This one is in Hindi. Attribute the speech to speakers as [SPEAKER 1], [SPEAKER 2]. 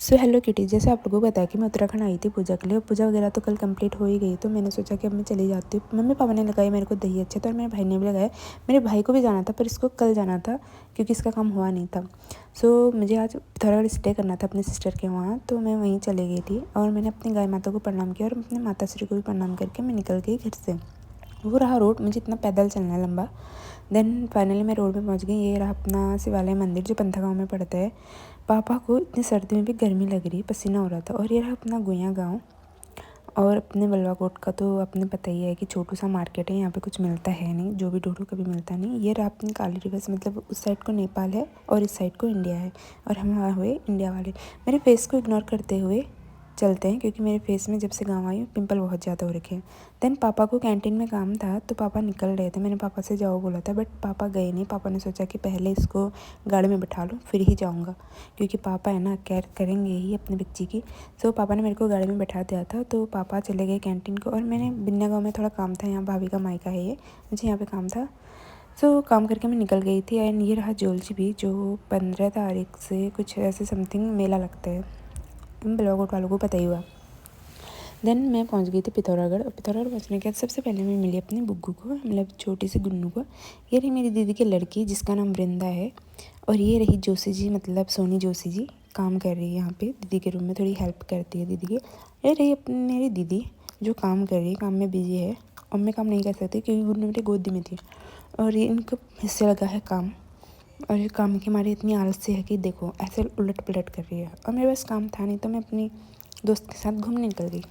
[SPEAKER 1] सो हेलो किटी, जैसे आप लोगों को बताया कि मैं उत्तराखंड आई थी पूजा के लिए। पूजा वगैरह तो कल कंप्लीट हो ही गई, तो मैंने सोचा कि अब मैं चली जाती हूँ। मम्मी पापा ने लगाया मेरे को दही अच्छे तो, और मेरे भाई ने भी लगाया। मेरे भाई को भी जाना था पर इसको कल जाना था क्योंकि इसका काम हुआ नहीं था। सो मुझे आज थोड़ा स्टे करना था अपने सिस्टर के वहाँ, तो मैं वहीं चली गई थी और मैंने अपनी गाय माता को प्रणाम किया और अपने माता श्री को भी प्रणाम करके मैं निकल गई घर से। वो रहा रोड, मुझे इतना पैदल चलना है लंबा। देन फाइनली मैं रोड में पहुंच गई। ये रहा अपना शिवालय मंदिर जो पंथा गाँव में पड़ता है। पापा को इतनी सर्दी में भी गर्मी लग रही, पसीना हो रहा था। और ये रहा अपना गुइया गाँव। और अपने बलवा कोट का तो अपने पता ही है कि छोटू सा मार्केट है, यहाँ पे कुछ मिलता है नहीं, जो भी ढूंढो कभी मिलता नहीं। ये रहा अपनी काली रिवर्स, मतलब उस साइड को नेपाल है और इस साइड को इंडिया है, और हम वहाँ हुए इंडिया वाले। मेरे फेस को इग्नोर करते हुए चलते हैं क्योंकि मेरे फेस में जब से गाँव आई पिंपल बहुत ज़्यादा हो रखे हैं। देन पापा को कैंटीन में काम था तो पापा निकल रहे थे। मैंने पापा से जाओ बोला था बट पापा गए नहीं। पापा ने सोचा कि पहले इसको गाड़ी में बैठा लो फिर ही जाऊँगा, क्योंकि पापा है ना केयर करेंगे ही अपने बच्ची की। सो पापा ने मेरे को गाड़ी में बैठा दिया था, तो पापा चले गए कैंटीन को और मैंने बिन्ना गाँव में थोड़ा काम था, यहाँ भाभी का मायका है ये, मुझे यहाँ पे काम था। सो काम करके मैं निकल गई थी। एंड ये रहा जोलची भी, जो 15 तारीख से कुछ ऐसे समथिंग मेला लगता है, ब्लॉगआउट वालों को पता ही हुआ। देन मैं पहुंच गई थी पिथौरागढ़। पिथौरागढ़ पहुंचने के बाद सबसे पहले मैं मिली अपनी बुग्गू को, मतलब छोटी सी गुन्नू को। ये रही मेरी दीदी की लड़की जिसका नाम वृंदा है। और ये रही जोशी जी, मतलब सोनी जोशी जी, काम कर रही है यहाँ पे दीदी के रूम में, थोड़ी हेल्प करती है दीदी की। ये रही अपनी मेरी दीदी जो काम कर रही है, काम में बिजी है। और मैं काम नहीं कर सकती क्योंकि गुन्नू मेरी गोदी में थी। और ये इनको हिस्से लगा है काम, और ये काम की हमारी इतनी आलसी है कि देखो ऐसे उलट पलट कर रही है। और मेरे पास काम था नहीं तो मैं अपनी दोस्त के साथ घूमने निकल गई।